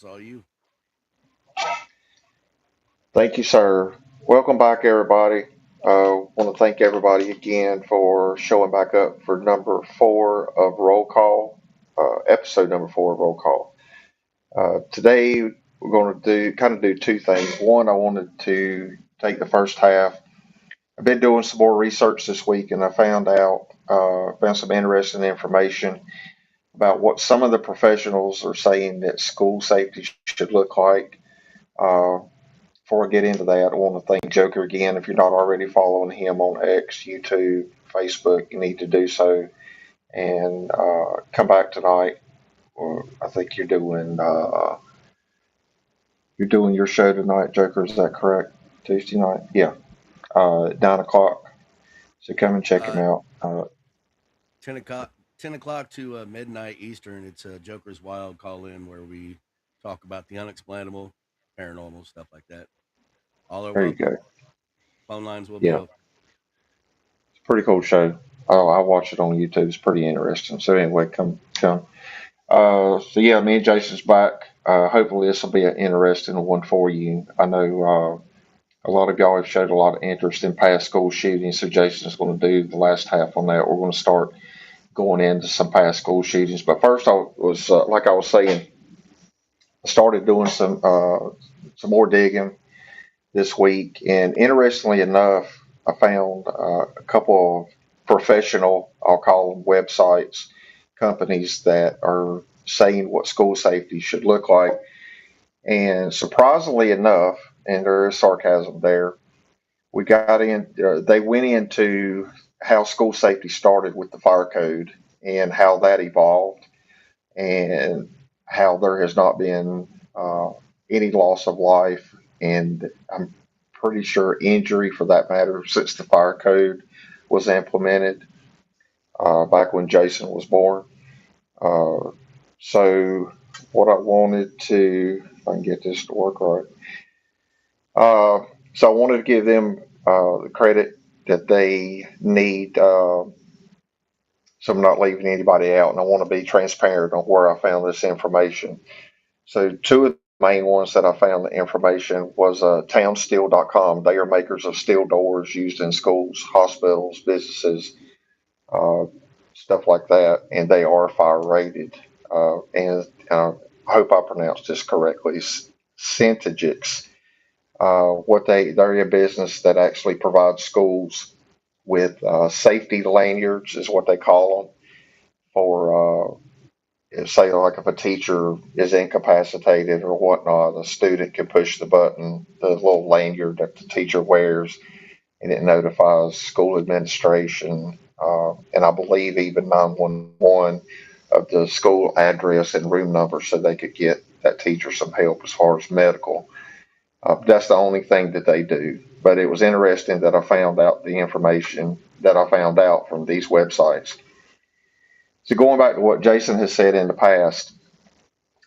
It's all you. Thank you, sir. Welcome back, everybody. Want to thank everybody again for showing back up for number four of Roll Call, episode number four of Roll Call. Today, we're going to do two things. One, I wanted to take the first half. I've been doing some more research this week, and I found some interesting information about what some of the professionals are saying that school safety should look like. Uh, Before I get into that, I want to thank Joker again. If you're not already following him on X, YouTube, Facebook, you need to do so. And come back tonight. I think you're doing your show tonight, Joker. Is that correct? Tuesday night? Yeah. 9 o'clock. So come and check him Uh, out. 10 o'clock, 10 o'clock to midnight Eastern. It's Joker's Wild Call In where we talk about the unexplainable, paranormal stuff like that. All are There you welcome. go. Phone lines will be Yeah, open. it's a pretty cool show. I watch it on YouTube. It's pretty interesting. So anyway, come. So yeah, me and Jason's back. Hopefully this will be an interesting one for you. I know a lot of y'all have showed a lot of interest in past school shootings, so Jason's going to do the last half on that. We're going to start going into some past school shootings. But first, like I was saying, I started doing some more digging this week, and interestingly enough, I found a couple of professional, I'll call them websites, companies that are saying what school safety should look like. And surprisingly enough, and there is sarcasm there, they went into how school safety started with the fire code and how that evolved and how there has not been any loss of life, and I'm pretty sure injury for that matter since the fire code was implemented back when Jason was born. Uh, so what I wanted to, if I can get this to work right, so I wanted to give them the credit that they need. So I'm not leaving anybody out, and I want to be transparent on where I found this information. So two of the main ones that I found the information was townsteel.com. They are makers of steel doors used in schools, hospitals, businesses, uh, stuff like that, and they are fire rated. And I hope I pronounced this correctly. Centigix. They're a business that actually provides schools with safety lanyards, is what they call them, for say like if a teacher is incapacitated or whatnot, a student can push the button, the little lanyard that the teacher wears, and it notifies school administration, and I believe even 911 of the school address and room number so they could get that teacher some help as far as medical. That's the only thing that they do. But it was interesting that I found out the information that I found out from these websites. So going back to what Jason has said in the past,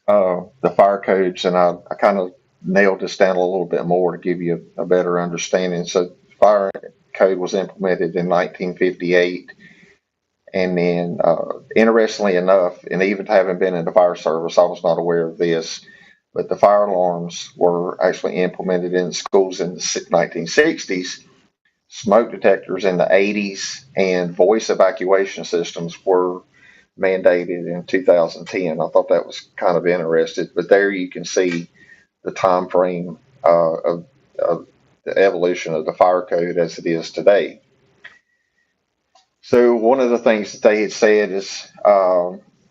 the fire codes, and I kind of nailed this down a little bit more to give you a better understanding. So fire code was implemented in 1958, and then interestingly enough, and even having been in the fire service, I was not aware of this, but the fire alarms were actually implemented in schools in the 1960s. Smoke detectors in the 80s, and voice evacuation systems were mandated in 2010. I thought that was kind of interesting, but there you can see the time frame of the evolution of the fire code as it is today. So one of the things that they had said is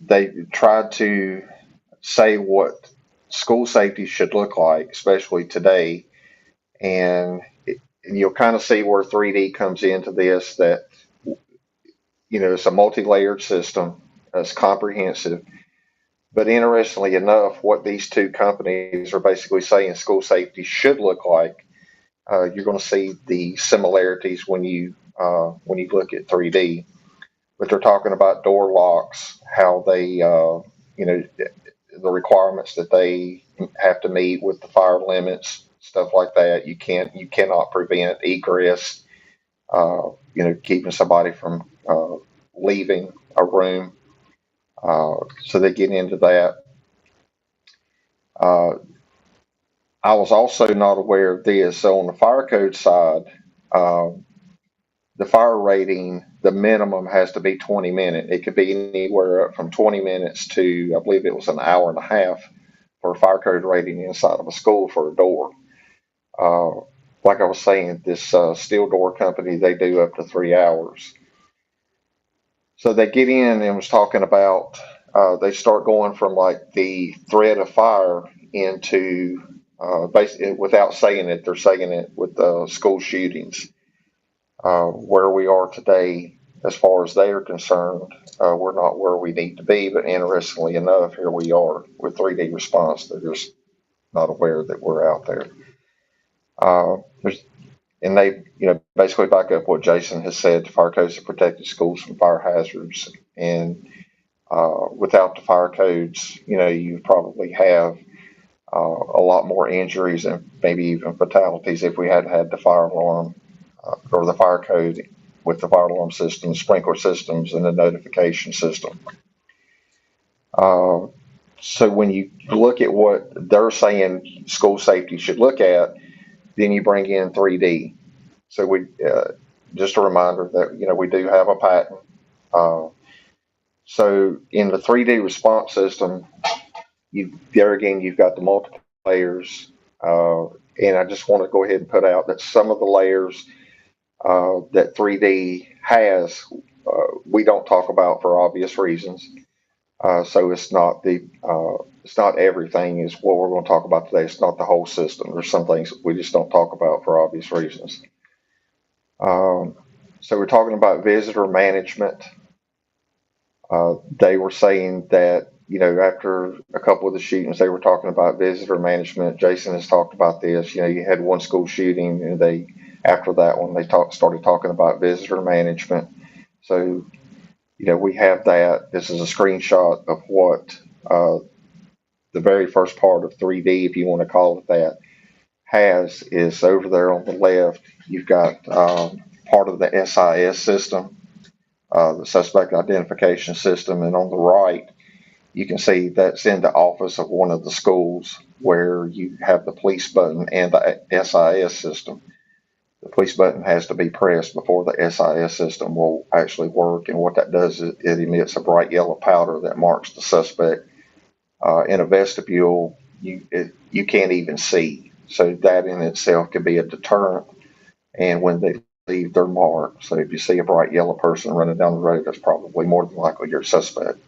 they tried to say what school safety should look like, especially today, and you'll kind of see where 3D comes into this. That it's a multi-layered system, it's comprehensive. But interestingly enough, what these two companies are basically saying school safety should look like, you're going to see the similarities when you look at 3D. But they're talking about door locks, how they, the requirements that they have to meet with the fire limits, stuff like that. You cannot prevent egress. Keeping somebody from leaving a room. So they get into that. Uh, I was also not aware of this. So on the fire code side, um, the fire rating, the minimum has to be 20 minutes. It could be anywhere up from 20 minutes to, I believe it was an hour and a half for a fire code rating inside of a school for a door. Uh, like I was saying, this steel door company, they do up to 3 hours. So they get in and was talking about, they start going from like the threat of fire into, basically, without saying it, they're saying it with school shootings. Where we are today, as far as they are concerned, we're not where we need to be. But interestingly enough, here we are with 3D response. They're just not aware that we're out there. There's, and they, basically back up what Jason has said. Fire codes have protected schools from fire hazards, and without the fire codes, you probably have a lot more injuries and maybe even fatalities if we had had the fire alarm or the fire code with the fire alarm system, sprinkler systems, and the notification system. Uh, so when you look at what they're saying school safety should look at, then you bring in 3D. So just a reminder that we do have a patent. Uh, so in the 3D response system, there again you've got the multiple layers, and I just want to go ahead and put out that some of the layers that 3D has, we don't talk about for obvious reasons. So it's not everything is what we're going to talk about today. It's not the whole system. There's some things we just don't talk about for obvious reasons. Um, so we're talking about visitor management. They were saying that, after a couple of the shootings, they were talking about visitor management. Jason has talked about this. You had one school shooting, and after that one, they started talking about visitor management. So, we have that. This is a screenshot of what the very first part of 3D, if you want to call it that, is over there on the left. You've got part of the SIS system, the suspect identification system, and on the right, you can see that's in the office of one of the schools where you have the police button and the SIS system. The police button has to be pressed before the SIS system will actually work. And what that does is it emits a bright yellow powder that marks the suspect in a vestibule. You can't even see. So that in itself can be a deterrent. And when they leave, they're marked. So if you see a bright yellow person running down the road, that's probably more than likely your suspect.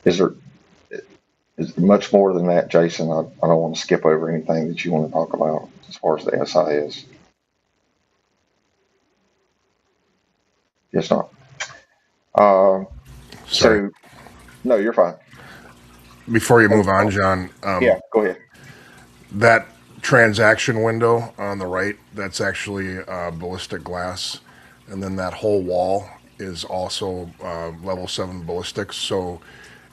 Is there is much more than that, Jason? I don't want to skip over anything that you want to talk about as far as the SIS. Yes, not. Sorry. So no, you're fine. Before you move on, John, Yeah, go ahead. that transaction window on the right, that's actually ballistic glass. And then that whole wall is also level 7 ballistics. So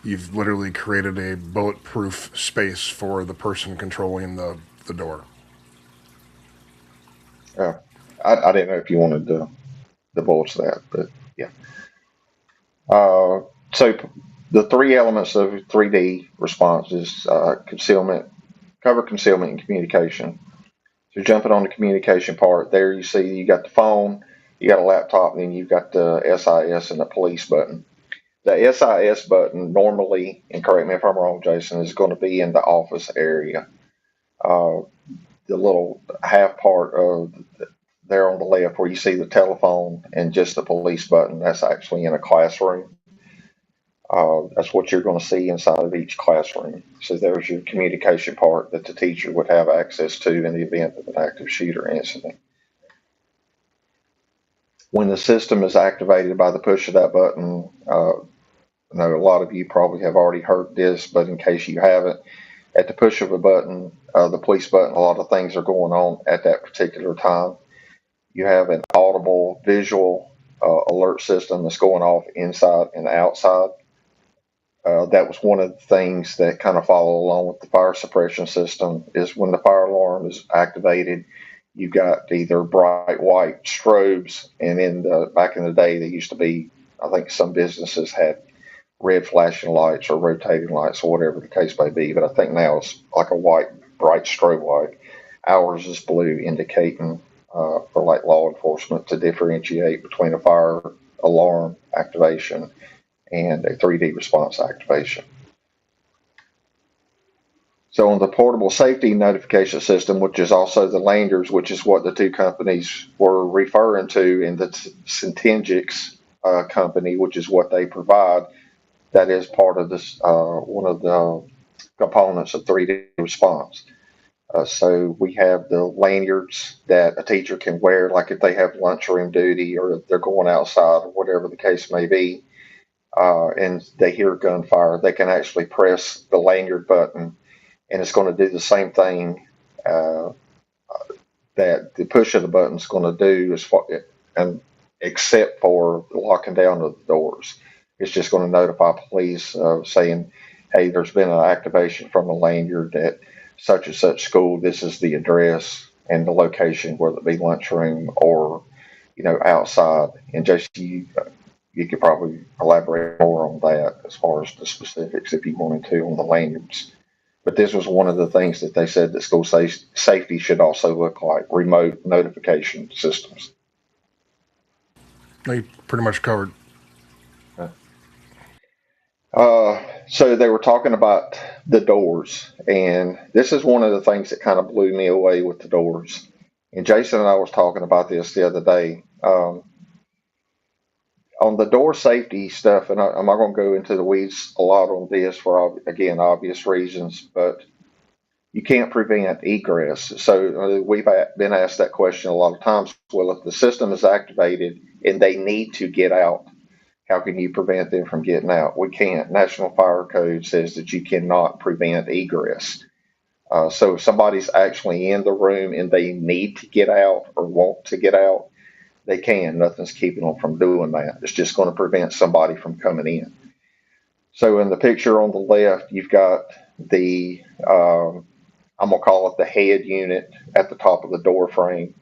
you've literally created a bulletproof space for the person controlling the door. Uh, I didn't know if you wanted to divulge that, but yeah. Uh, so the three elements of 3D response is concealment, cover, concealment, and communication. So jumping on the communication part, there you see you got the phone, you got a laptop, and then you've got the SIS and the police button. The SIS button normally, and correct me if I'm wrong, Jason, is going to be in the office area. Uh, the little half part of there on the left where you see the telephone and just the police button, that's actually in a classroom. That's what you're going to see inside of each classroom. So there's your communication part that the teacher would have access to in the event of an active shooter incident. When the system is activated by the push of that button, I know a lot of you probably have already heard this, but in case you haven't, at the push of a button, the police button, a lot of things are going on at that particular time. You have an audible visual alert system that's going off inside and outside. That was one of the things that kind of follow along with the fire suppression system is when the fire alarm is activated, you've got either bright white strobes, and back in the day, they used to be, I think some businesses had red flashing lights or rotating lights or whatever the case may be. But I think now it's like a white, bright strobe light. Ours is blue, indicating for like law enforcement to differentiate between a fire alarm activation and a 3D response activation. So on the portable safety notification system, which is also the lanyards, which is what the two companies were referring to, in the Centingix company, which is what they provide, that is part of this one of the components of 3D response. So we have the lanyards that a teacher can wear, like if they have lunchroom duty or if they're going outside or whatever the case may be, and they hear gunfire, they can actually press the lanyard button, and it's going to do the same thing uh, that the push of the button is going to do, and except for locking down of the doors. It's just going to notify police saying, "Hey, there's been an activation from a lanyard at such and such school. This is the address and the location, whether it be lunchroom or outside." And just you could probably elaborate more on that as far as the specifics if you wanted to on the lanyards. But this was one of the things that they said that school safety should also look like: remote notification systems. They pretty much covered. So they were talking about the doors, and this is one of the things that kind of blew me away with the doors. And Jason and I was talking about this the other day. On the door safety stuff, and I'm not going to go into the weeds a lot on this for, again, obvious reasons, but you can't prevent egress. So we've been asked that question a lot of times. Well, if the system is activated and they need to get out, how can you prevent them from getting out? We can't. National Fire Code says that you cannot prevent egress. So if somebody's actually in the room and they need to get out or want to get out, they can. Nothing's keeping them from doing that. It's just going to prevent somebody from coming in. So in the picture on the left, you've got the, I'm going to call it the head unit at the top of the door frame.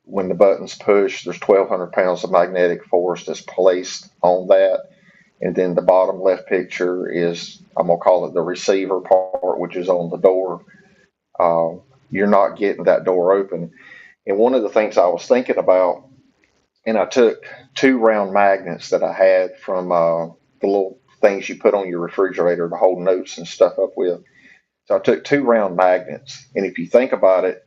When the button's pushed, there's 1,200 pounds of magnetic force that's placed on that. And then the bottom left picture is, I'm going to call it the receiver part, which is on the door. You're not getting that door open. And one of the things I was thinking about, and I took 2 round magnets that I had from the little things you put on your refrigerator to hold notes and stuff up with. So I took 2 round magnets. And if you think about it,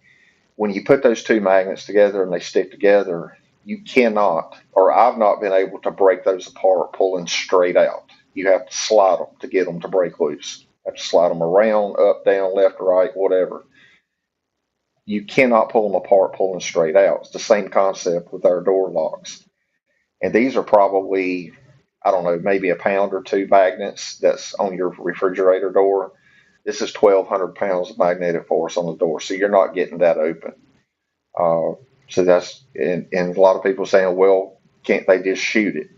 when you put those 2 magnets together and they stick together, you cannot, or I've not been able to break those apart pulling straight out. You have to slide them to get them to break loose. You have to slide them around, up, down, left, right, whatever. You cannot pull them apart pulling straight out. It's the same concept with our door locks. And these are probably, I don't know, maybe a pound or 2 magnets that's on your refrigerator door. This is 1,200 pounds of magnetic force on the door, so you're not getting that open. So that's, and a lot of people saying, well, can't they just shoot it?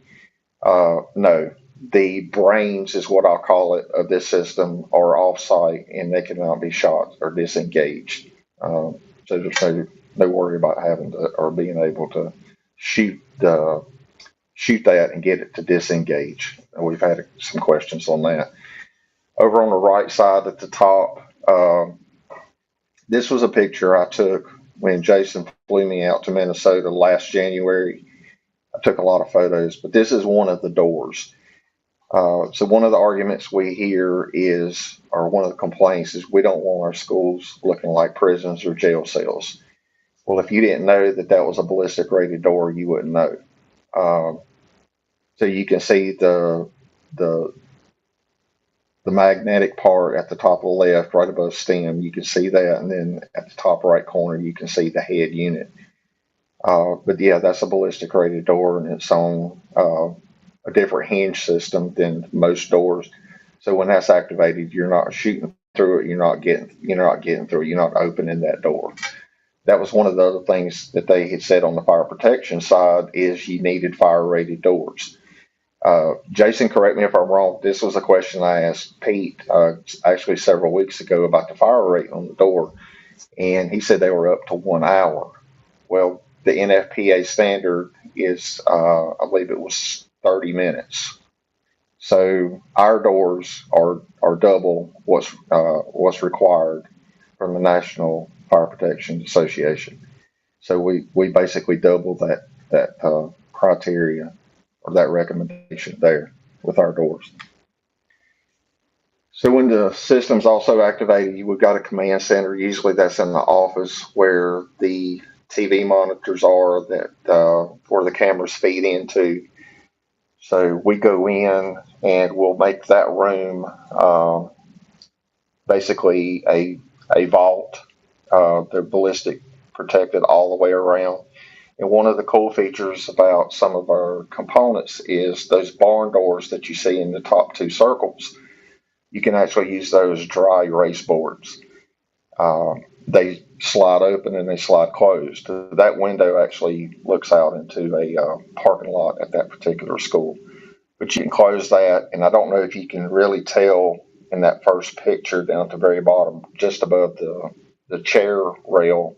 No, the brains is what I'll call it of this system are off-site, and they cannot be shot or disengaged. So there's no worry about having to or being able to shoot that and get it to disengage. We've had some questions on that. Over on the right side at the top, this was a picture I took when Jason flew me out to Minnesota last January. I took a lot of photos, but this is one of the doors. So one of the arguments we hear is, or one of the complaints is, we don't want our schools looking like prisons or jail cells. Well, if you didn't know that that was a ballistic rated door, you wouldn't know. So you can see the magnetic part at the top of the left, right above stem. You can see that, and then at the top right corner, you can see the head unit. But yeah, that's a ballistic rated door, and it's on a different hinge system than most doors. So when that's activated, you're not shooting through it. You're not getting through it. You're not opening that door. That was one of the other things that they had said on the fire protection side is you needed fire rated doors. Jason, correct me if I'm wrong. This was a question I asked Pete actually several weeks ago about the fire rate on the door, and he said they were up to 1 hour. Well, the NFPA standard is, I believe it was 30 minutes. So our doors are double what's required from the National Fire Protection Association. So we basically double that criteria or that recommendation there with our doors. So when the system's also activated, we've got a command center. Usually that's in the office where the TV monitors are that where the cameras feed into. So we go in and we'll make that room basically a vault. They're ballistic protected all the way around. And one of the cool features about some of our components is those barn doors that you see in the top two circles. You can actually use those dry erase boards. They slide open and they slide closed. That window actually looks out into a parking lot at that particular school. But you can close that, and I don't know if you can really tell in that first picture down at the very bottom, just above the chair rail.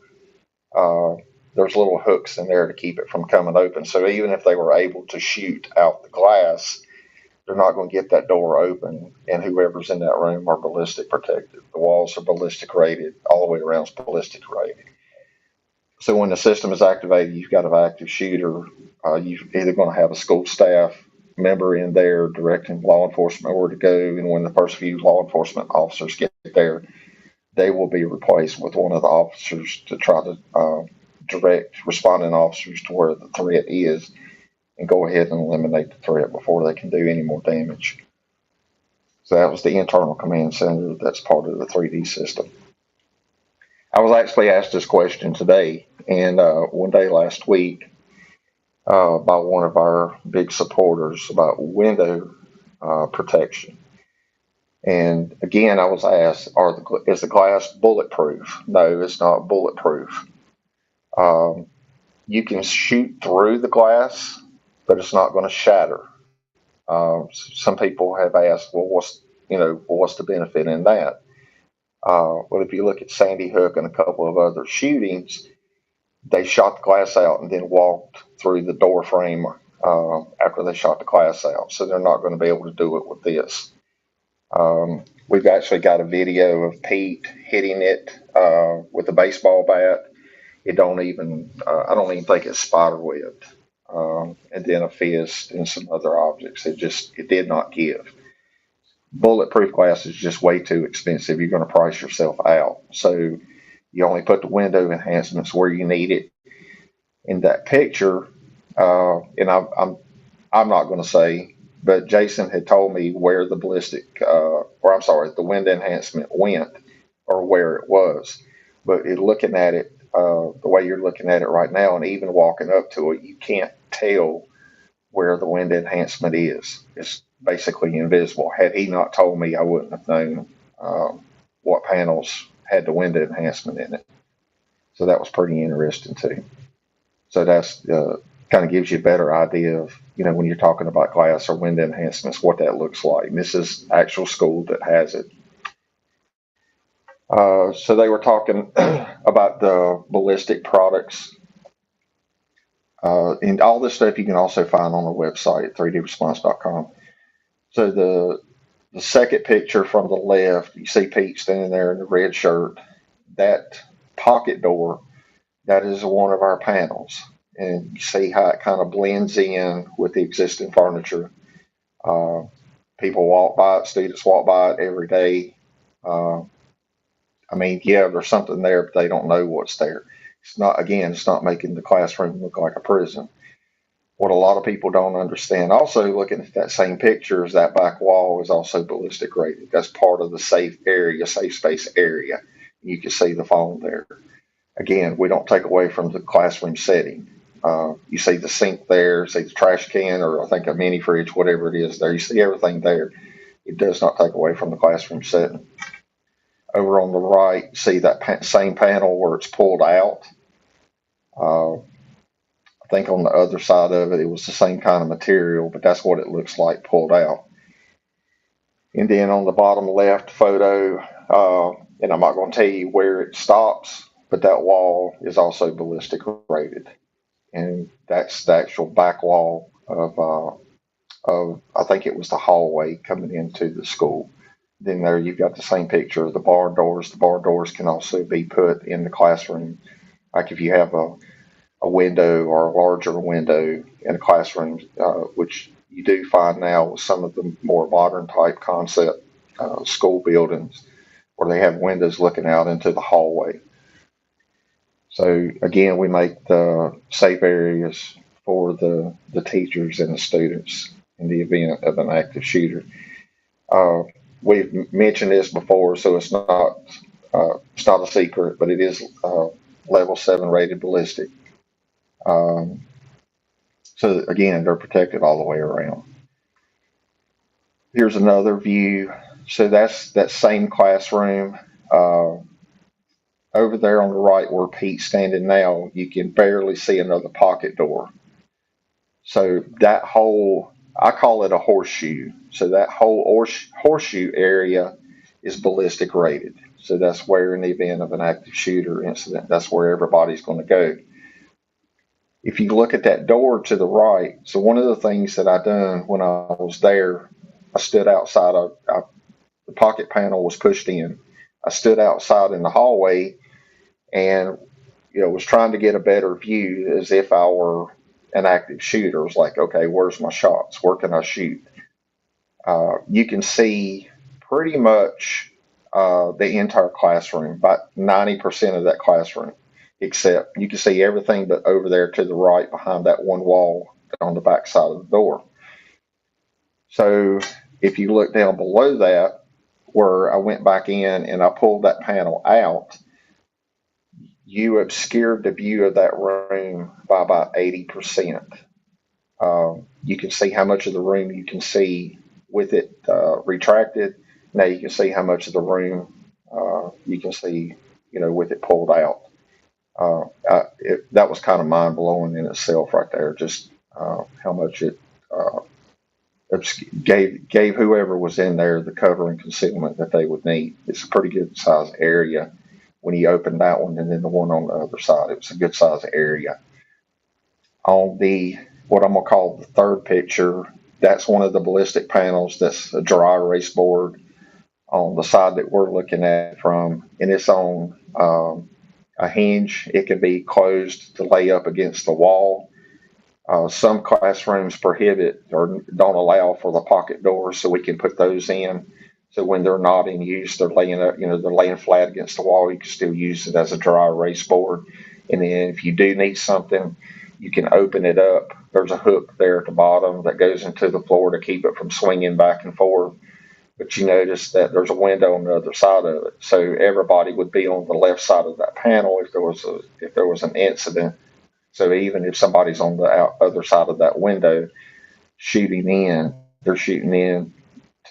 Uh, there's little hooks in there to keep it from coming open. So even if they were able to shoot out the glass, they're not going to get that door open, and whoever's in that room are ballistic protected. The walls are ballistic rated, all the way around is ballistic rated. So when the system is activated, you've got an active shooter. You're either going to have a school staff member in there directing law enforcement where to go, and when the first few law enforcement officers get there, they will be replaced with one of the officers to try to direct responding officers to where the threat is and go ahead and eliminate the threat before they can do any more damage. So that was the internal command center that's part of the 3D system. I was actually asked this question today and one day last week by one of our big supporters about window protection. And again, I was asked, is the glass bulletproof? No, it's not bulletproof. You can shoot through the glass, but it's not going to shatter. Some people have asked, well, what's the benefit in that? Well, if you look at Sandy Hook and a couple of other shootings, they shot the glass out and then walked through the door frame after they shot the glass out. So they're not going to be able to do it with this. We've actually got a video of Pete hitting it with a baseball bat. It don't even, I don't even think it's spider webbed. And then a fist and some other objects. It did not give. Bulletproof glass is just way too expensive. You're going to price yourself out. So you only put the window enhancements where you need it. In that picture, and I'm not going to say, but Jason had told me where the the wind enhancement went or where it was. But looking at it, the way you're looking at it right now, and even walking up to it, you can't tell where the wind enhancement is. It's basically invisible. Had he not told me, I wouldn't have known what panels had the wind enhancement in it. So that was pretty interesting too. So that's kind of gives you a better idea of, when you're talking about glass or wind enhancements, what that looks like. And this is actual school that has it. So they were talking about the ballistic products. And all this stuff you can also find on the website at 3dresponse.com. So the second picture from the left, you see Pete standing there in the red shirt. That pocket door, that is one of our panels. And you see how it kind of blends in with the existing furniture. People walk by it, students walk by it every day. There's something there, but they don't know what's there. It's not making the classroom look like a prison. What a lot of people don't understand, also looking at that same picture, is that back wall is also ballistic rated. That's part of the safe space area. You can see the foam there. Again, we don't take away from the classroom setting. You see the sink there, see the trash can, or I think a mini fridge, whatever it is there. You see everything there. It does not take away from the classroom setting. Over on the right, see that same panel where it's pulled out. I think on the other side of it, it was the same kind of material, but that's what it looks like pulled out. And then on the bottom left photo, and I'm not going to tell you where it stops, but that wall is also ballistic rated. And that's the actual back wall of of, I think it was the hallway coming into the school. Then there you've got the same picture of the barn doors. The barn doors can also be put in the classroom. Like if you have a window or a larger window in a classroom, which you do find now with some of the more modern type concept school buildings where they have windows looking out into the hallway. So again, we make the safe areas for the teachers and the students in the event of an active shooter. Uh, we've mentioned this before, so it's not a secret, but it is level 7 rated ballistic. Um, so again, they're protected all the way around. Here's another view. So that's that same classroom. Uh, Over there on the right where Pete's standing now, you can barely see another pocket door. So that whole, I call it a horseshoe. So that whole horseshoe area is ballistic rated. So that's where in the event of an active shooter incident, that's where everybody's going to go. If you look at that door to the right, so one of the things that I done when I was there, I stood outside the pocket panel was pushed in. I stood outside in the hallway and was trying to get a better view as if I were an active shooter. It was like, okay, where's my shots? Where can I shoot? You can see pretty much the entire classroom, about 90% of that classroom, except you can see everything but over there to the right behind that one wall on the back side of the door. So if you look down below that, where I went back in and I pulled that panel out, you obscured the view of that room by about 80%. You can see how much of the room you can see with it retracted. Now you can see how much of the room you can see, with it pulled out. That was kind of mind blowing in itself right there, just how much it gave whoever was in there the cover and concealment that they would need. It's a pretty good size area when you open that one, and then the one on the other side, it was a good size area. On the what I'm gonna call the third picture, that's one of the ballistic panels. That's a dry erase board on the side that we're looking at from, and it's on a hinge. It can be closed to lay up against the wall. Some classrooms prohibit or don't allow for the pocket doors, so we can put those in. So when they're not in use, they're laying up, they're laying flat against the wall. You can still use it as a dry erase board. And then if you do need something, you can open it up. There's a hook there at the bottom that goes into the floor to keep it from swinging back and forth. But you notice that there's a window on the other side of it, so everybody would be on the left side of that panel if there was an incident. So even if somebody's on the other side of that window shooting in, they're shooting in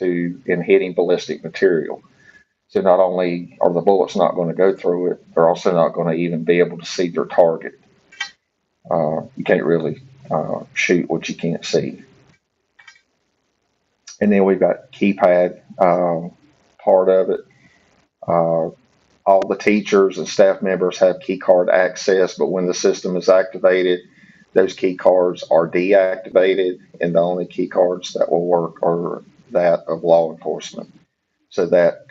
and hitting ballistic material. So not only are the bullets not going to go through it, they're also not going to even be able to see their target. You can't really shoot what you can't see. And then we've got keypad part of it. All the teachers and staff members have key card access, but when the system is activated, those key cards are deactivated, and the only key cards that will work are that of law enforcement. So that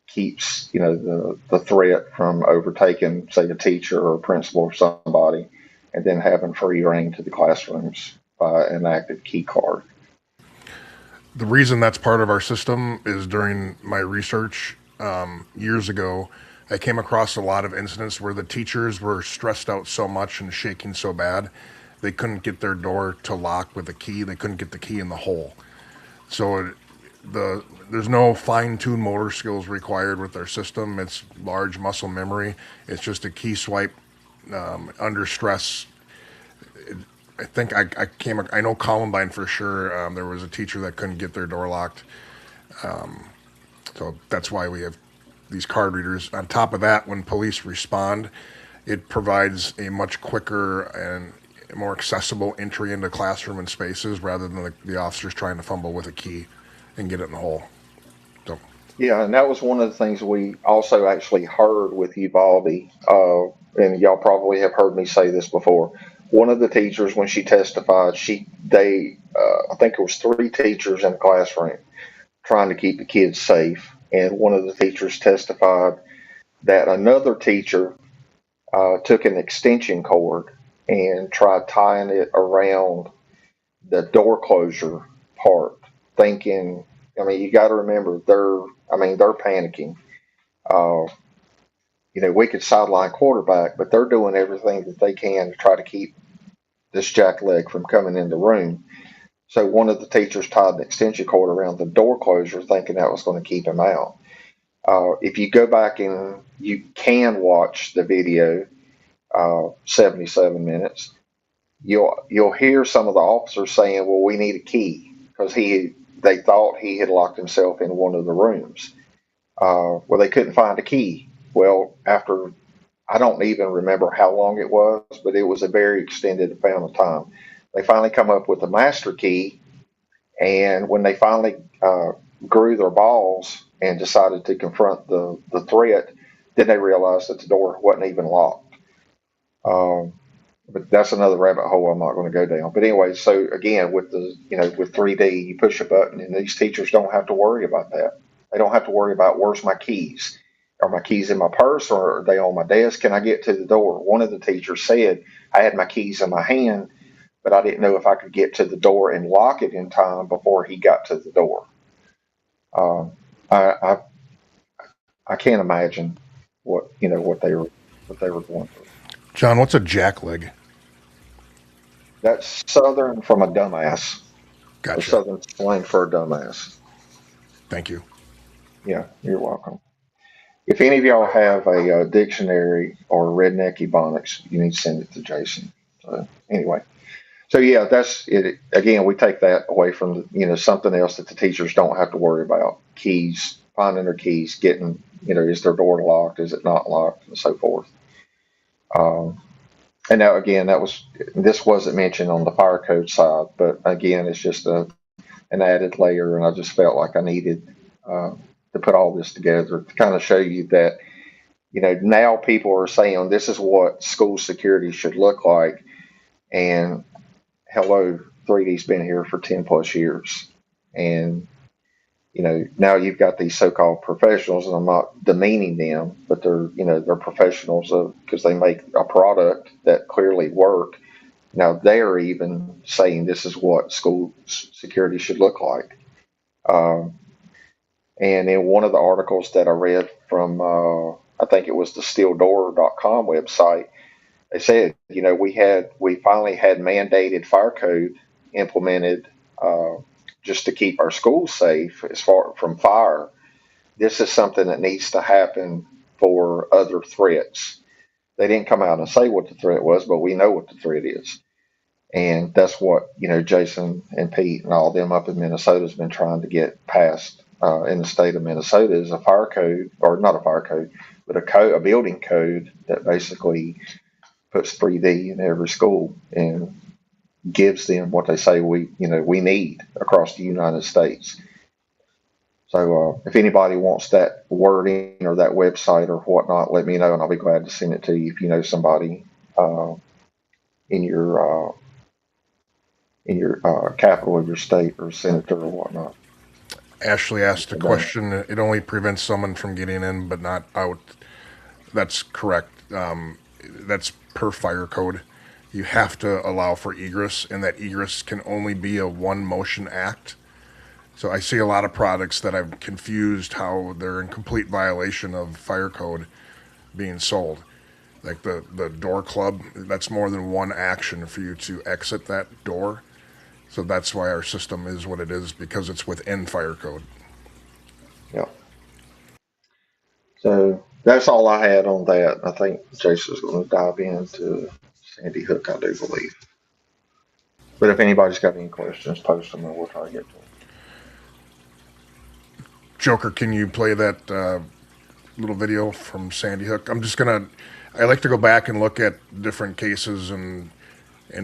keeps the threat from overtaking, say, a teacher or a principal or somebody, and then having free reign to the classrooms by an active key card. The reason that's part of our system is during my research years ago, I came across a lot of incidents where the teachers were stressed out so much and shaking so bad, they couldn't get their door to lock with a key. They couldn't get the key in the hole. So there's no fine-tuned motor skills required with our system. It's large muscle memory. It's just a key swipe under stress. I think I know Columbine for sure. There was a teacher that couldn't get their door locked. So that's why we have these card readers. On top of that, when police respond, it provides a much quicker and more accessible entry into classroom and spaces rather than the officers trying to fumble with a key and get it in the hole. So Yeah, and that was one of the things we also actually heard with Uvalde, and y'all probably have heard me say this before. one of the teachers, when she testified, I think it was three teachers in the classroom trying to keep the kids safe. And one of the teachers testified that another teacher took an extension cord and tried tying it around the door closure part, thinking, I mean, you got to remember, they're panicking. Uh, we could sideline quarterback, but they're doing everything that they can to try to keep this jackleg from coming in the room. So one of the teachers tied an extension cord around the door closure, thinking that was going to keep him out. If you go back and you can watch the video, 77 minutes, you'll hear some of the officers saying, "Well, we need a key," because they thought he had locked himself in one of the rooms. Well, they couldn't find a key. Well, after I don't even remember how long it was, but it was a very extended amount of time. They finally come up with a master key, and when they finally grew their balls and decided to confront the threat, then they realized that the door wasn't even locked. But that's another rabbit hole I'm not going to go down. But anyway, so again, with with 3D, you push a button, and these teachers don't have to worry about that. They don't have to worry about where's my keys. Are my keys in my purse, or are they on my desk? Can I get to the door? One of the teachers said, I had my keys in my hand, but I didn't know if I could get to the door and lock it in time before he got to the door. I can't imagine what they were going through. John, what's a jackleg? That's Southern from a dumbass. Gotcha. The Southern slang for a dumbass. Thank you. Yeah, you're welcome. If any of y'all have a dictionary or redneck ebonics, you need to send it to Jason. Anyway, so yeah, that's it. Again, we take that away from something else that the teachers don't have to worry about: keys, finding their keys, getting is their door locked, is it not locked, and so forth. And now again, this wasn't mentioned on the fire code side, but again, it's just an added layer, and I just felt like I needed to put all this together to kind of show you that now people are saying this is what school security should look like, and hello, 3D's been here for 10 plus years, and now you've got these so-called professionals, and I'm not demeaning them, but they're professionals because they make a product that clearly work. Now they're even saying this is what school security should look like. And in one of the articles that I read from, I think it was the steeldoor.com website, they said, we finally had mandated fire code implemented just to keep our schools safe as far from fire. This is something that needs to happen for other threats. They didn't come out and say what the threat was, but we know what the threat is. And that's what, Jason and Pete and all them up in Minnesota has been trying to get passed in the state of Minnesota is a fire code, or not a fire code, but a building code that basically puts 3D in every school and gives them what they say we need across the United States. So if anybody wants that wording or that website or whatnot, let me know, and I'll be glad to send it to you if you know somebody in your capital of your state or senator or whatnot. Ashley asked a question. It only prevents someone from getting in but not out. That's correct. That's per fire code. You have to allow for egress, and that egress can only be a one motion act. So I see a lot of products that I've confused how they're in complete violation of fire code being sold. Like the door club, that's more than one action for you to exit that door. So that's why our system is what it is, because it's within fire code. Yeah. So that's all I had on that. I think Jason's going to dive into Sandy Hook, I do believe. But if anybody's got any questions, post them and we'll try to get to them. Joker, can you play that little video from Sandy Hook? I like to go back and look at different cases and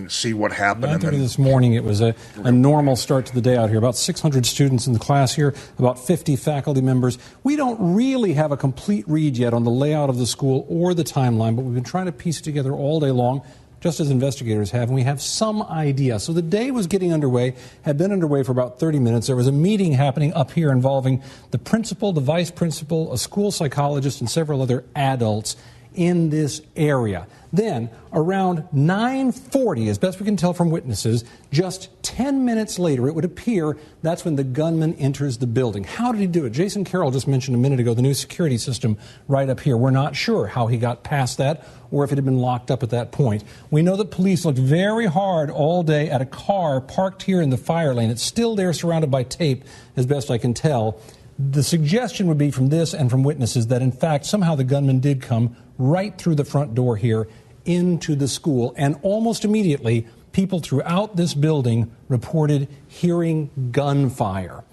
see what happened. 9:30 this morning, it was a normal start to the day out here. About 600 students in the class here, about 50 faculty members. We don't really have a complete read yet on the layout of the school or the timeline, but we've been trying to piece it together all day long. just as investigators have, and we have some idea. So the day was getting underway, had been underway for about 30 minutes. There was a meeting happening up here involving the principal, the vice principal, a school psychologist, and several other adults in this area. Then, around 9:40, as best we can tell from witnesses, just 10 minutes later, it would appear that's when the gunman enters the building. How did he do it? Jason Carroll just mentioned a minute ago the new security system right up here. We're not sure how he got past that or if it had been locked up at that point. We know that police looked very hard all day at a car parked here in the fire lane. It's still there, surrounded by tape, as best I can tell. The suggestion would be from this and from witnesses that, in fact, somehow the gunman did come right through the front door here into the school, and almost immediately people throughout this building reported hearing gunfire.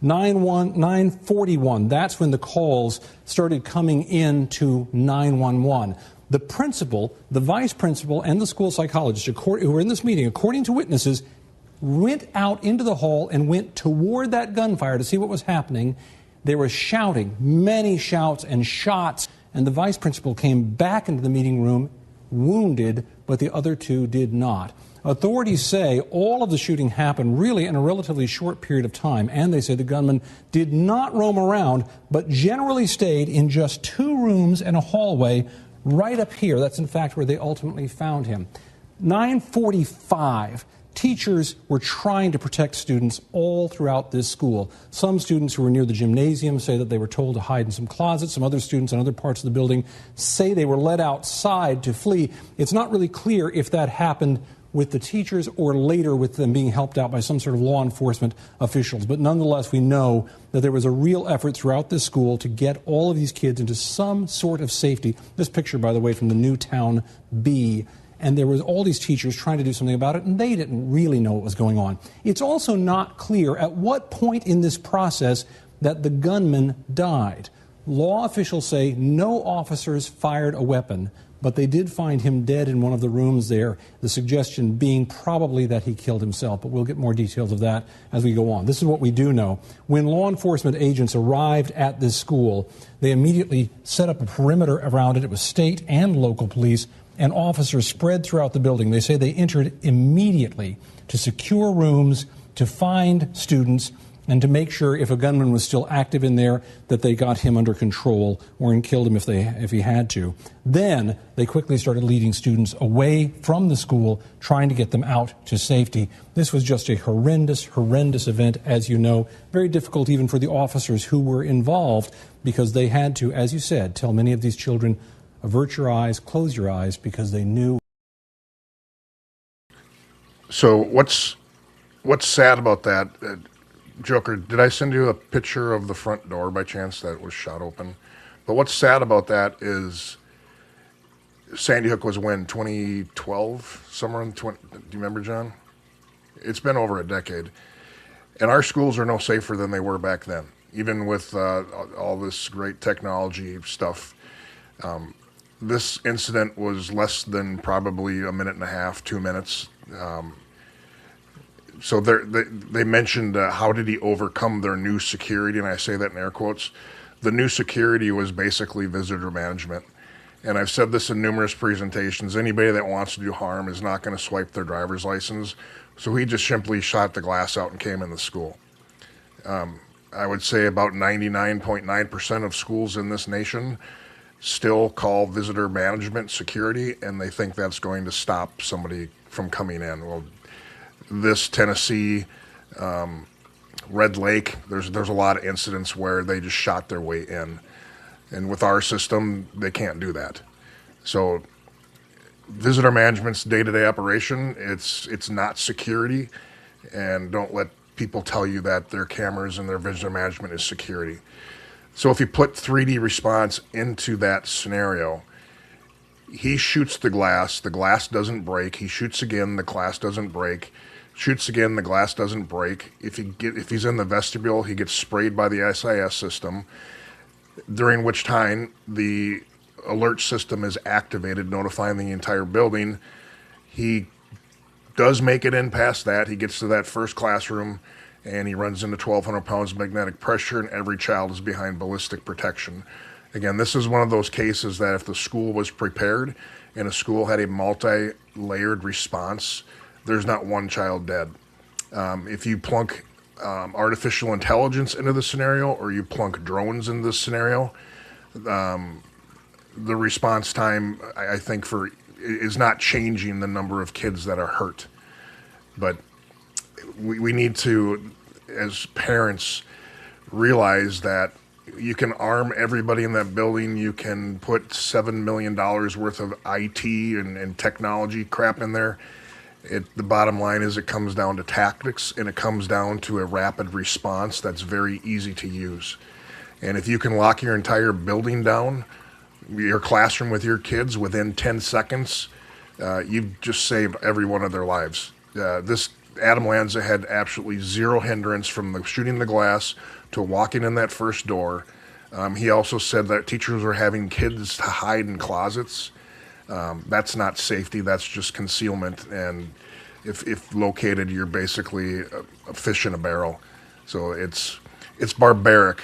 9:41, that's when the calls started coming in to 911. The principal, the vice principal, and the school psychologist who were in this meeting, according to witnesses, went out into the hall and went toward that gunfire to see what was happening. They were shouting, many shouts and shots, and the vice principal came back into the meeting room wounded, but the other two did not. Authorities say all of the shooting happened really in a relatively short period of time, and they say the gunman did not roam around, but generally stayed in just 2 rooms and a hallway right up here. That's, in fact, where they ultimately found him. 9:45. Teachers were trying to protect students all throughout this school. Some students who were near the gymnasium say that they were told to hide in some closets. Some other students in other parts of the building say they were led outside to flee. It's not really clear if that happened with the teachers or later with them being helped out by some sort of law enforcement officials. But nonetheless, we know that there was a real effort throughout this school to get all of these kids into some sort of safety. This picture, by the way, from the Newtown Bee. And there was all these teachers trying to do something about it, and they didn't really know what was going on. It's also not clear at what point in this process that the gunman died. Law officials say no officers fired a weapon, but they did find him dead in one of the rooms there, the suggestion being probably that he killed himself. But we'll get more details of that as we go on. This is what we do know. When law enforcement agents arrived at this school, they immediately set up a perimeter around it. It was state and local police, and officers spread throughout the building. They say they entered immediately to secure rooms, to find students, and to make sure if a gunman was still active in there that they got him under control or killed him if he had to. Then they quickly started leading students away from the school, trying to get them out to safety. This was just a horrendous event, as you know. Very difficult even for the officers who were involved, because they had to, as you said, tell many of these children, avert your eyes, close your eyes, because they knew. So what's sad about that, Joker? Did I send you a picture of the front door by chance that was shot open? But what's sad about that is Sandy Hook was when 2012, somewhere in 20. Do you remember, John? It's been over a decade, and our schools are no safer than they were back then, even with all this great technology stuff. This incident was less than probably a minute and a half, 2 minutes. So they mentioned how did he overcome their new security, and I say that in air quotes. The new security was basically visitor management. And I've said this in numerous presentations. Anybody that wants to do harm is not going to swipe their driver's license. So he just simply shot the glass out and came in the school. I would say about 99.9% of schools in this nation still call visitor management security, and they think that's going to stop somebody from coming in. Well, this Tennessee, Red Lake, there's a lot of incidents where they just shot their way in. And with our system, they can't do that. So visitor management's day-to-day operation. It's not security, and don't let people tell you that their cameras and their visitor management is security. So if you put 3D response into that scenario, he shoots the glass doesn't break. He shoots again, the glass doesn't break. Shoots again, the glass doesn't break. If he's in the vestibule, he gets sprayed by the SIS system, during which time the alert system is activated, notifying the entire building. He does make it in past that. He gets to that first classroom, and he runs into 1,200 pounds of magnetic pressure, and every child is behind ballistic protection. Again, this is one of those cases that if the school was prepared and a school had a multi-layered response, there's not one child dead. If you plunk artificial intelligence into the scenario, or you plunk drones into the scenario, the response time, I think, for is not changing the number of kids that are hurt. But we need to, as parents, realize that you can arm everybody in that building. You can put $7 million worth of IT and technology crap in there. The bottom line is it comes down to tactics, and it comes down to a rapid response that's very easy to use. And if you can lock your entire building down, your classroom with your kids within 10 seconds, you've just saved every one of their lives. This Adam Lanza had absolutely zero hindrance from shooting the glass to walking in that first door. He also said that teachers were having kids to hide in closets. That's not safety, that's just concealment. And if located, you're basically a fish in a barrel. So it's barbaric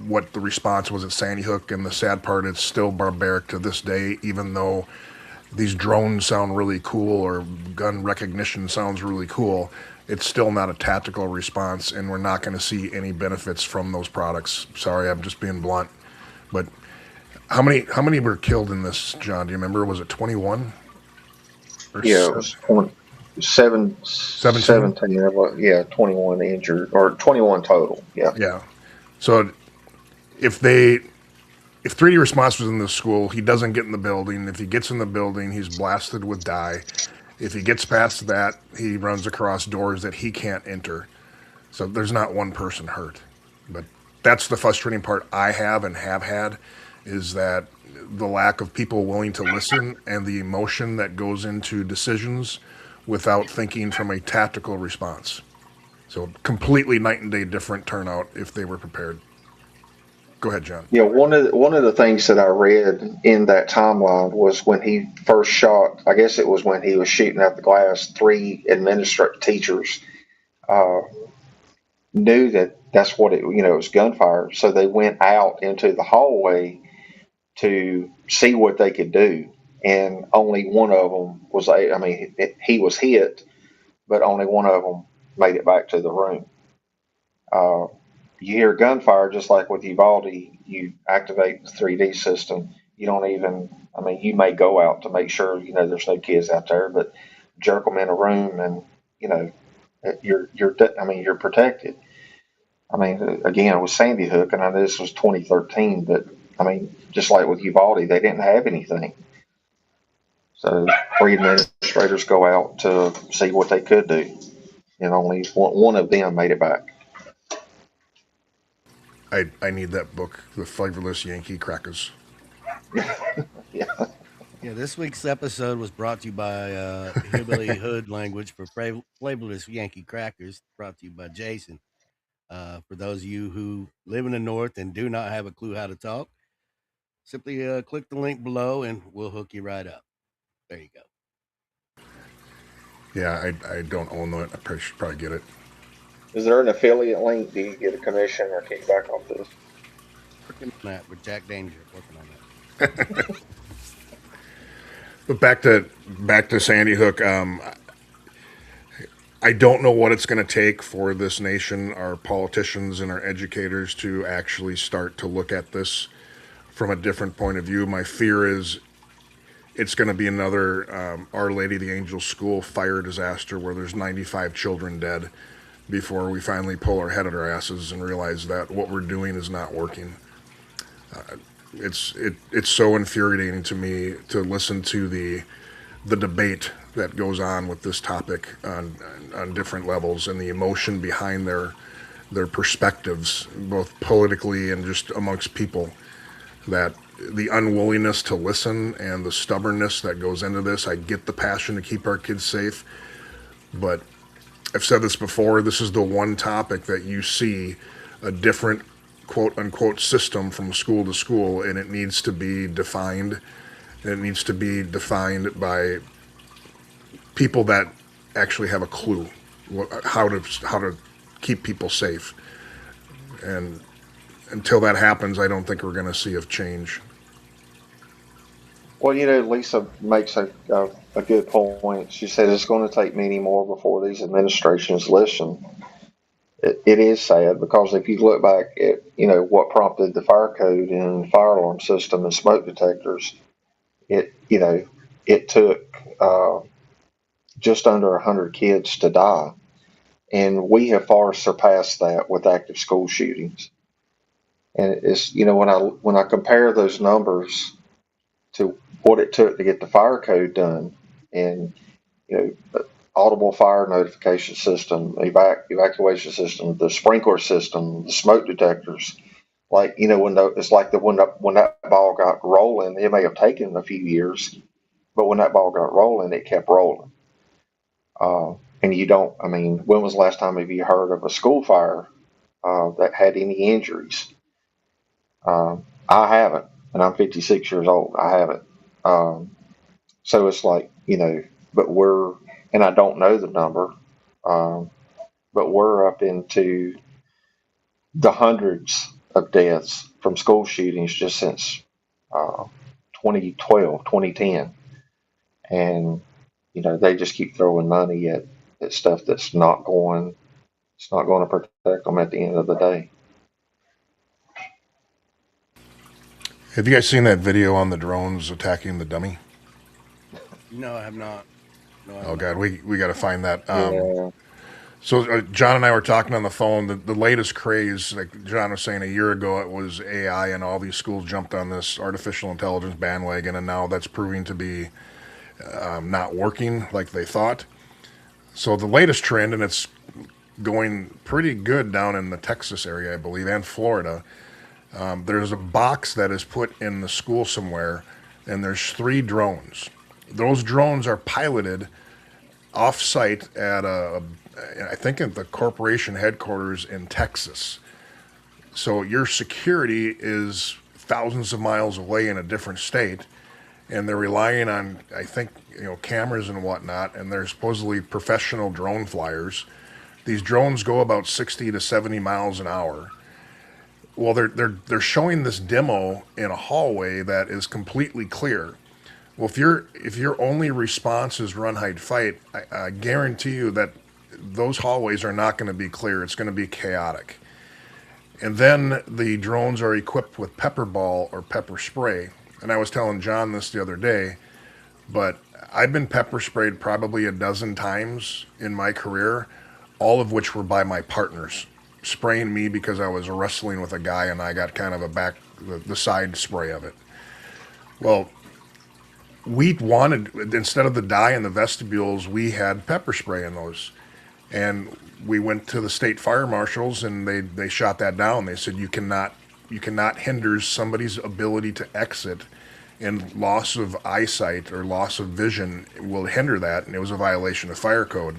what the response was at Sandy Hook, and the sad part, it's still barbaric to this day, even though these drones sound really cool or gun recognition sounds really cool. It's still not a tactical response, and we're not going to see any benefits from those products. Sorry, I'm just being blunt. But how many were killed in this, John? Do you remember? Was it 21? Yeah, it was 17. 17, yeah, 21 injured, or 21 total. Yeah. Yeah. So if 3D Response was in the school, he doesn't get in the building. If he gets in the building, he's blasted with dye. If he gets past that, he runs across doors that he can't enter. So there's not one person hurt. But that's the frustrating part I have and have had, is that the lack of people willing to listen and the emotion that goes into decisions without thinking from a tactical response. So completely night and day different turnout if they were prepared. Go ahead, John. Yeah, one of the things that I read in that timeline was when he first shot. I guess it was when he was shooting at the glass. 3 administrative teachers knew that that's what it was gunfire. So they went out into the hallway to see what they could do, and only one of them was. I mean, he was hit, but only one of them made it back to the room. You hear gunfire, just like with Uvalde, you activate the 3D system. You don't even, I mean, you may go out to make sure, there's no kids out there, but jerk them in a room and, you're protected. I mean, again, with Sandy Hook, and I know this was 2013, but I mean, just like with Uvalde, they didn't have anything. So 3 administrators go out to see what they could do, and only one of them made it back. I need that book, The Flavorless Yankee Crackers. Yeah. Yeah, this week's episode was brought to you by Hillbilly Hood Language for Flavorless Yankee Crackers, brought to you by Jason. For those of you who live in the North and do not have a clue how to talk, simply click the link below and we'll hook you right up. There you go. Yeah, I don't own it. I should probably get it. Is there an affiliate link? Do you get a commission or kickback off this? Working on that with Jack Danger. Working on that. But back to Sandy Hook. I don't know what it's going to take for this nation, our politicians and our educators, to actually start to look at this from a different point of view. My fear is it's going to be another Our Lady of the Angels School fire disaster where there's 95 children dead before we finally pull our head at our asses and realize that what we're doing is not working. It's so infuriating to me to listen to the debate that goes on with this topic on different levels, and the emotion behind their perspectives, both politically and just amongst people. That the unwillingness to listen and the stubbornness that goes into this. I get the passion to keep our kids safe, but I've said this before, this is the one topic that you see a different quote unquote system from school to school, and it needs to be defined. And it needs to be defined by people that actually have a clue how to keep people safe. And until that happens, I don't think we're going to see a change. Well, Lisa makes a good point. She said it's going to take many more before these administrations listen. It is sad because if you look back at, what prompted the fire code and fire alarm system and smoke detectors, it, you know, it took just under 100 kids to die. And we have far surpassed that with active school shootings. And it's, when I compare those numbers to what it took to get the fire code done and, audible fire notification system, evacuation system, the sprinkler system, the smoke detectors. Like, it's like when that ball got rolling, it may have taken a few years, but when that ball got rolling, it kept rolling. And I mean, when was the last time have you heard of a school fire that had any injuries? I haven't, and I'm 56 years old. I haven't. Um, so it's like, but and I don't know the number, um, but we're up into the hundreds of deaths from school shootings just since uh, 2012, 2010. And, they just keep throwing money at stuff it's not going to protect them at the end of the day. Have you guys seen that video on the drones attacking the dummy? No, I have not. No, I have Oh not. God, we got to find that. Yeah. So John and I were talking on the phone. The latest craze, like John was saying, a year ago it was AI, and all these schools jumped on this artificial intelligence bandwagon, and now that's proving to be not working like they thought. So the latest trend, and it's going pretty good down in the Texas area, I believe, and Florida. There's a box that is put in the school somewhere, and there's 3 drones. Those drones are piloted off-site at I think at the corporation headquarters in Texas. So your security is thousands of miles away in a different state, and they're relying on, I think, cameras and whatnot, and they're supposedly professional drone flyers. These drones go about 60 to 70 miles an hour. Well, they're showing this demo in a hallway that is completely clear. Well, if your only response is run, hide, fight, I guarantee you that those hallways are not going to be clear. It's going to be chaotic. And then the drones are equipped with pepper ball or pepper spray. And I was telling John this the other day, but I've been pepper sprayed probably a dozen times in my career, all of which were by my partners, spraying me because I was wrestling with a guy and I got kind of the side spray of it. Well, we wanted, instead of the dye in the vestibules, we had pepper spray in those. And we went to the state fire marshals and they shot that down. They said you cannot hinder somebody's ability to exit, and loss of eyesight or loss of vision will hinder that, and it was a violation of fire code.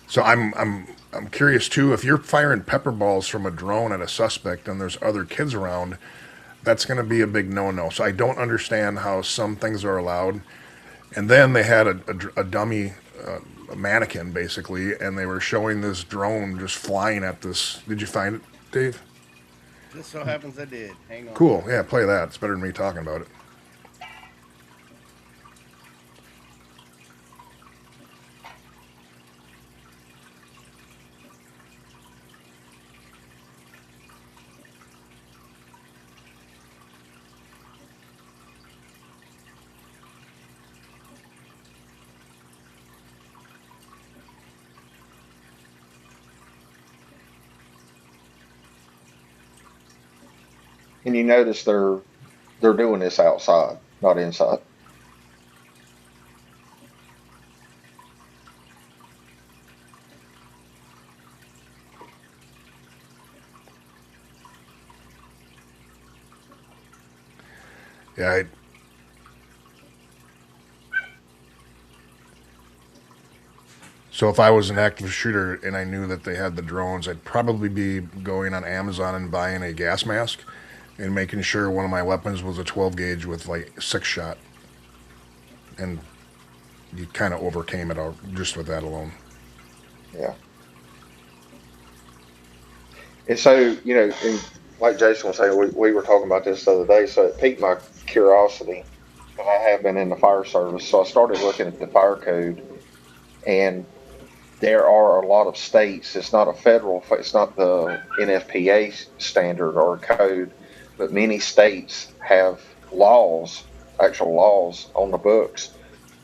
So I'm curious too, if you're firing pepper balls from a drone at a suspect and there's other kids around, that's going to be a big no-no. So I don't understand how some things are allowed. And then they had a dummy, a mannequin basically, and they were showing this drone just flying at this. Did you find it, Dave? Just so happens I did. Hang on. Cool. Yeah, play that. It's better than me talking about it. And you notice they're doing this outside, not inside. Yeah, so if I was an active shooter and I knew that they had the drones, I'd probably be going on Amazon and buying a gas mask and making sure one of my weapons was a 12 gauge with like 6-shot. And you kind of overcame it all just with that alone. Yeah. And so, and like Jason was saying, we were talking about this the other day, so it piqued my curiosity. And I have been in the fire service, so I started looking at the fire code, and there are a lot of states. It's not a federal, it's not the NFPA standard or code, but many states have laws, actual laws on the books,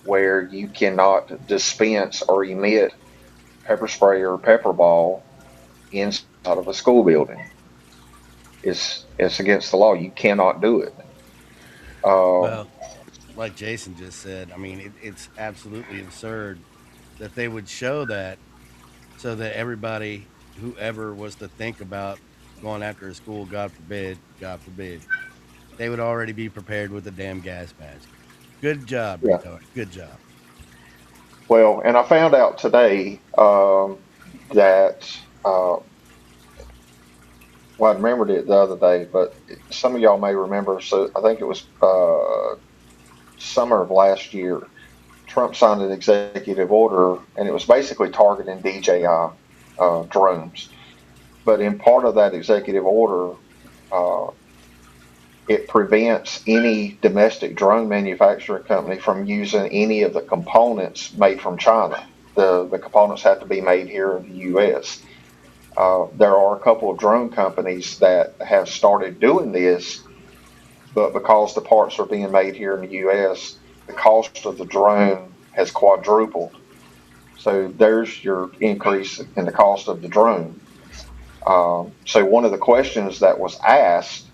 where you cannot dispense or emit pepper spray or pepper ball inside of a school building. It's against the law. You cannot do it. Well, like Jason just said, I mean, it's absolutely absurd that they would show that so that everybody, whoever was to think about going after a school, God forbid, they would already be prepared with a damn gas mask. Good job, Yeah. retard. Good job. Well, and I found out today that well, I remembered it the other day, but some of y'all may remember. So I think it was summer of last year. Trump signed an executive order, and it was basically targeting DJI drones. But in part of that executive order, it prevents any domestic drone manufacturing company from using any of the components made from China. The components have to be made here in the U.S. There are a couple of drone companies that have started doing this, but because the parts are being made here in the U.S., the cost of the drone has quadrupled. So there's your increase in the cost of the drone. So one of the questions that was asked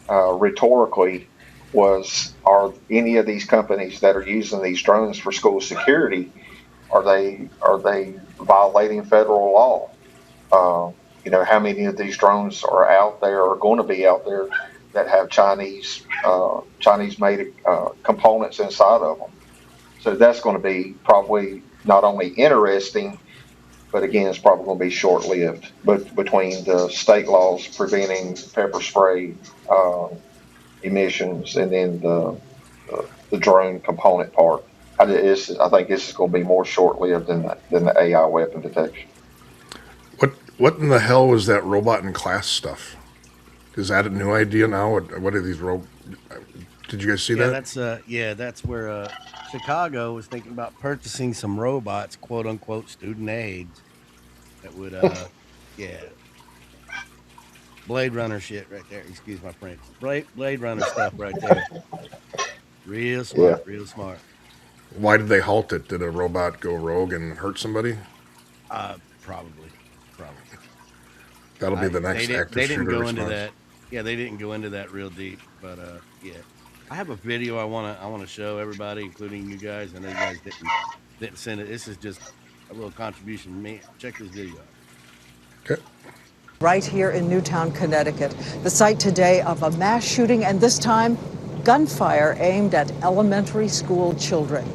rhetorically was, are any of these companies that are using these drones for school security, are they violating federal law? How many of these drones are out there or going to be out there that have Chinese made components inside of them? So that's going to be probably not only interesting, but again, it's probably going to be short-lived. But between the state laws preventing pepper spray emissions and then the drone component part, I think this is going to be more short-lived than the AI weapon detection. What in the hell was that robot in class stuff? Is that a new idea now? What are these Did you guys see that? That's where Chicago was thinking about purchasing some robots, quote unquote student aids, that would Blade Runner shit right there. Excuse my French. Blade Runner stuff right there. Real smart, real smart. Why did they halt it? Did a robot go rogue and hurt somebody? Probably. That'll be the next active They didn't shooter go into response. that. Yeah, they didn't go into that real deep, but yeah. I have a video I wanna show everybody, including you guys. I know you guys didn't send it. This is just a little contribution from me. Check this video out. Okay. Right here in Newtown, Connecticut, the site today of a mass shooting, and this time gunfire aimed at elementary school children.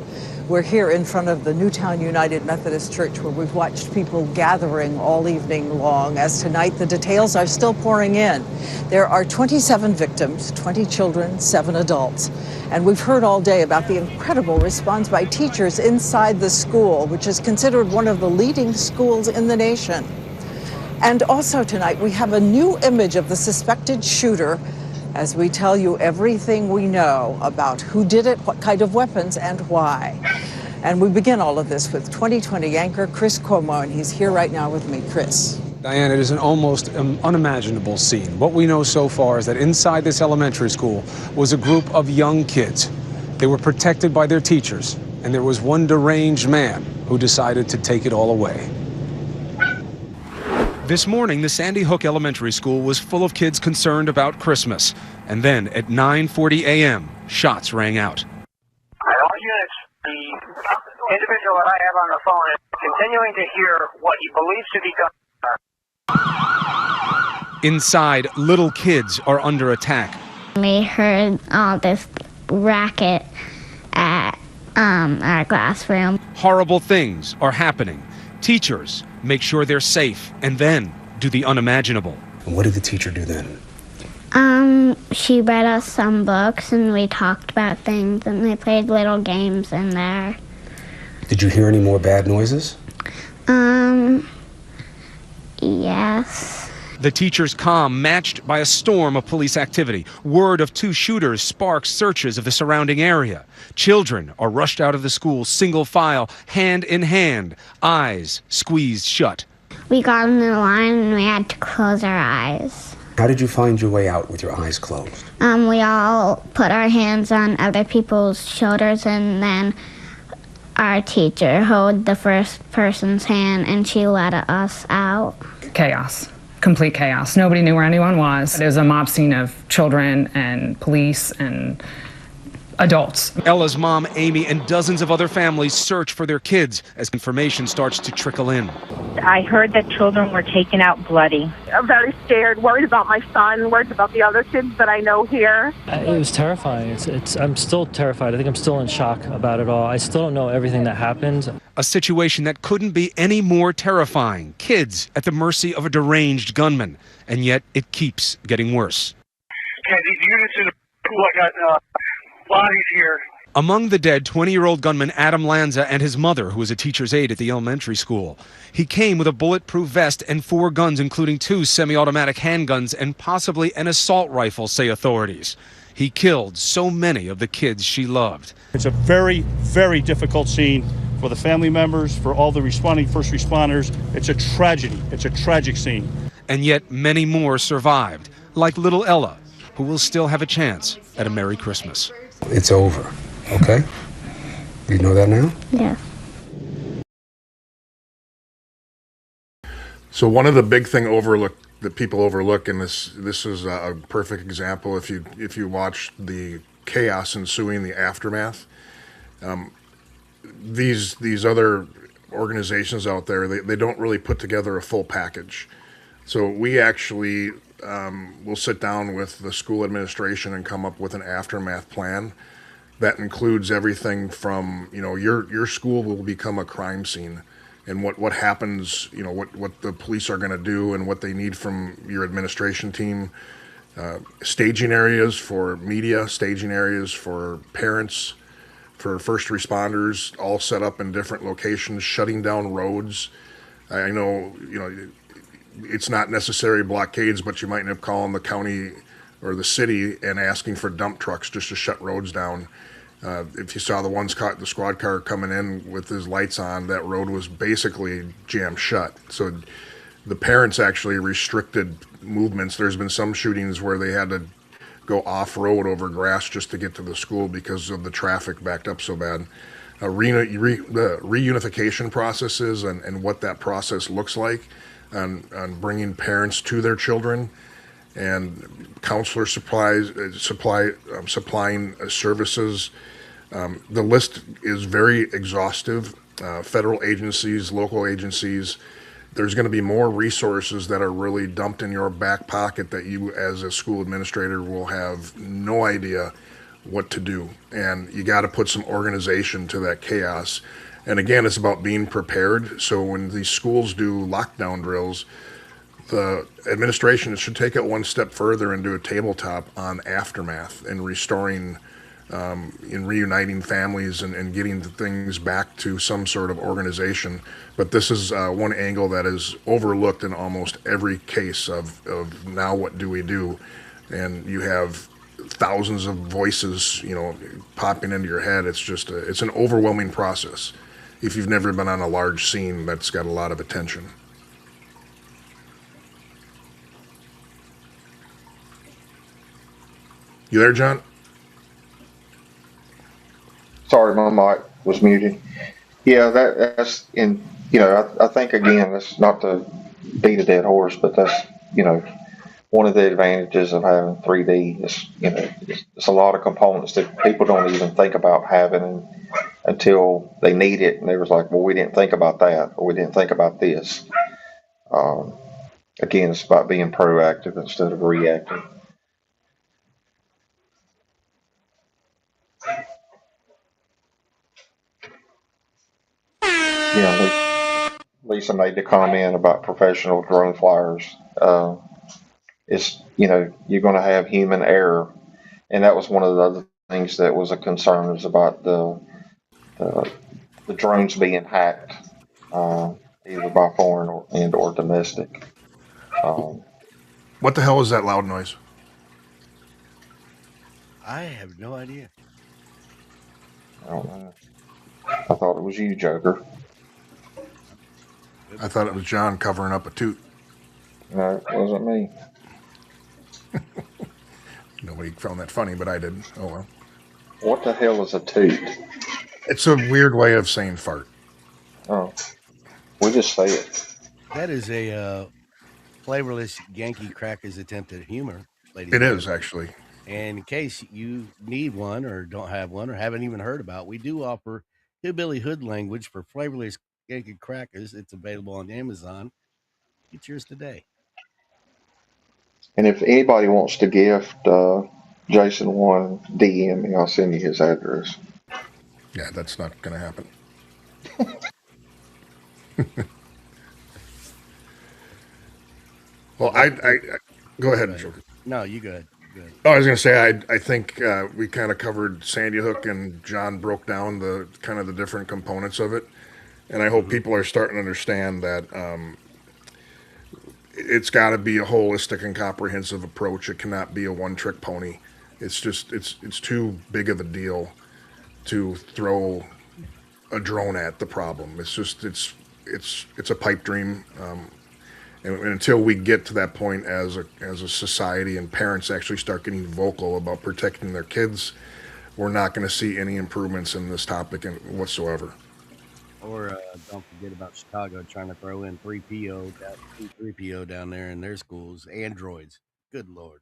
We're here in front of the Newtown United Methodist Church, where we've watched people gathering all evening long, as tonight the details are still pouring in. There are 27 victims, 20 children, 7 adults. And we've heard all day about the incredible response by teachers inside the school, which is considered one of the leading schools in the nation. And also tonight, we have a new image of the suspected shooter, as we tell you everything we know about who did it, what kind of weapons, and why. And we begin all of this with 2020 anchor Chris Cuomo, and he's here right now with me. Chris. Diane, it is an almost unimaginable scene. What we know so far is that inside this elementary school was a group of young kids. They were protected by their teachers, and there was one deranged man who decided to take it all away. This morning, the Sandy Hook Elementary School was full of kids concerned about Christmas. And then at 9:40 a.m., shots rang out. All units, the individual that I have on the phone is continuing to hear what he believes to be gunfire. Inside, little kids are under attack. We heard all this racket at our classroom. Horrible things are happening. Teachers make sure they're safe and then do the unimaginable. And what did the teacher do then? She read us some books and we talked about things and they played little games in there. Did you hear any more bad noises? Yes. The teacher's calm matched by a storm of police activity. Word of 2 shooters sparks searches of the surrounding area. Children are rushed out of the school single file, hand in hand, eyes squeezed shut. We got in the line and we had to close our eyes. How did you find your way out with your eyes closed? We all put our hands on other people's shoulders, and then our teacher held the first person's hand and she let us out. Chaos. Complete chaos. Nobody knew where anyone was. It was a mob scene of children and police and adults. Ella's mom, Amy, and dozens of other families search for their kids as information starts to trickle in. I heard that children were taken out bloody. I'm very scared, worried about my son, worried about the other kids that I know here. It was terrifying. I'm still terrified. I think I'm still in shock about it all. I still don't know everything that happened. A situation that couldn't be any more terrifying. Kids at the mercy of a deranged gunman. And yet it keeps getting worse. And these units in the pool, I got bodies here. Among the dead, 20-year-old gunman Adam Lanza and his mother, who was a teacher's aide at the elementary school. He came with a bulletproof vest and 4 guns, including 2 semi-automatic handguns and possibly an assault rifle, say authorities. He killed so many of the kids she loved. It's a very, very difficult scene for the family members, for all the responding first responders. It's a tragedy. It's a tragic scene. And yet many more survived, like little Ella, who will still have a chance at a Merry Christmas. It's over, okay? You know that now? Yeah. So one of the big thing that people overlook, and this is a perfect example if you watch the chaos ensuing, the aftermath. These other organizations out there, they don't really put together a full package. So we actually will sit down with the school administration and come up with an aftermath plan that includes everything from, your school will become a crime scene, and what happens, what the police are going to do and what they need from your administration team, staging areas for media, staging areas for parents, for first responders, all set up in different locations, shutting down roads. I know, it's not necessary blockades, but you might end up calling the county or the city and asking for dump trucks just to shut roads down. If you saw the squad car coming in with his lights on, that road was basically jammed shut. So the parents actually restricted movements. There's been some shootings where they had to go off-road over grass just to get to the school because of the traffic backed up so bad. The reunification processes and what that process looks like on bringing parents to their children, and counselor supplying services. The list is very exhaustive. Federal agencies, local agencies. There's going to be more resources that are really dumped in your back pocket that you as a school administrator will have no idea what to do. And you got to put some organization to that chaos. And again, it's about being prepared. So when these schools do lockdown drills, the administration should take it one step further and do a tabletop on aftermath and restoring, and reuniting families and getting things back to some sort of organization. But this is one angle that is overlooked in almost every case of now what do we do? And you have thousands of voices, popping into your head. It's just it's an overwhelming process if you've never been on a large scene that's got a lot of attention. You there, John? Sorry, my mic was muted. Yeah, that's in. I think again, that's not to beat a dead horse, but that's one of the advantages of having 3D is it's a lot of components that people don't even think about having until they need it, and they was like, well, we didn't think about that, or we didn't think about this. Again, it's about being proactive instead of reactive. Lisa made the comment about professional drone flyers. You're going to have human error, and that was one of the other things that was a concern, is about the drones being hacked, either by foreign or domestic. What the hell is that loud noise? I have no idea. I don't know. I thought it was you, Joker. I thought it was John covering up a toot. No, it wasn't me. Nobody found that funny, but I did. Oh well. What the hell is a toot? It's a weird way of saying fart. Oh, we just say it. That is a flavorless Yankee Crackers attempt at humor, ladies. It and is gentlemen. actually. And in case you need one or don't have one or haven't even heard about, we do offer Hillbilly Hood language for flavorless Yankee Crackers. It's available on Amazon. Get yours today. And if anybody wants to gift Jason one, DM me. I'll send you his address. Yeah, that's not going to happen. Well, I go ahead, Joker. No, you go ahead. Go ahead. Oh, I was going to say, I think we kind of covered Sandy Hook, and John broke down the kind of the different components of it. And I hope people are starting to understand that it's got to be a holistic and comprehensive approach. It cannot be a one-trick pony. It's just it's too big of a deal to throw a drone at the problem. It's just it's a pipe dream. And until we get to that point as a society and parents actually start getting vocal about protecting their kids, we're not going to see any improvements in this topic whatsoever. Or don't forget about Chicago trying to throw in 3PO down there in their schools. Androids. Good Lord.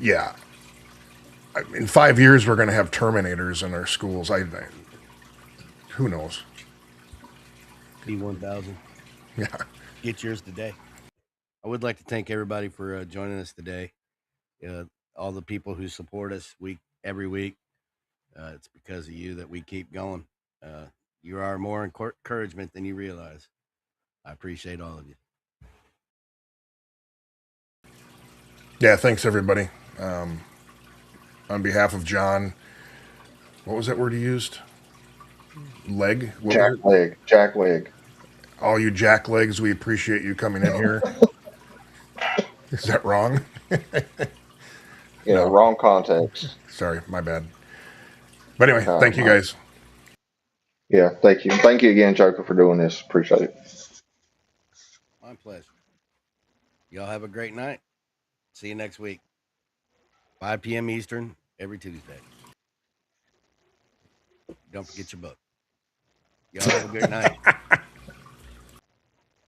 Yeah. In 5 years, we're going to have Terminators in our schools. Who knows? P1000. Yeah. Get yours today. I would like to thank everybody for joining us today. All the people who support us every week. It's because of you that we keep going. You are more encouragement than you realize. I appreciate all of you. Yeah, thanks everybody. On behalf of John, what was that word you used? Leg? Jack leg. All you jack legs, we appreciate you coming in here. Is that wrong? Yeah, no. Wrong context. Sorry, my bad. But anyway, thank you guys. Yeah, thank you. Thank you again, Joker, for doing this. Appreciate it. My pleasure. Y'all have a great night. See you next week. 5 p.m. Eastern, every Tuesday. Don't forget your book. Y'all have a good night.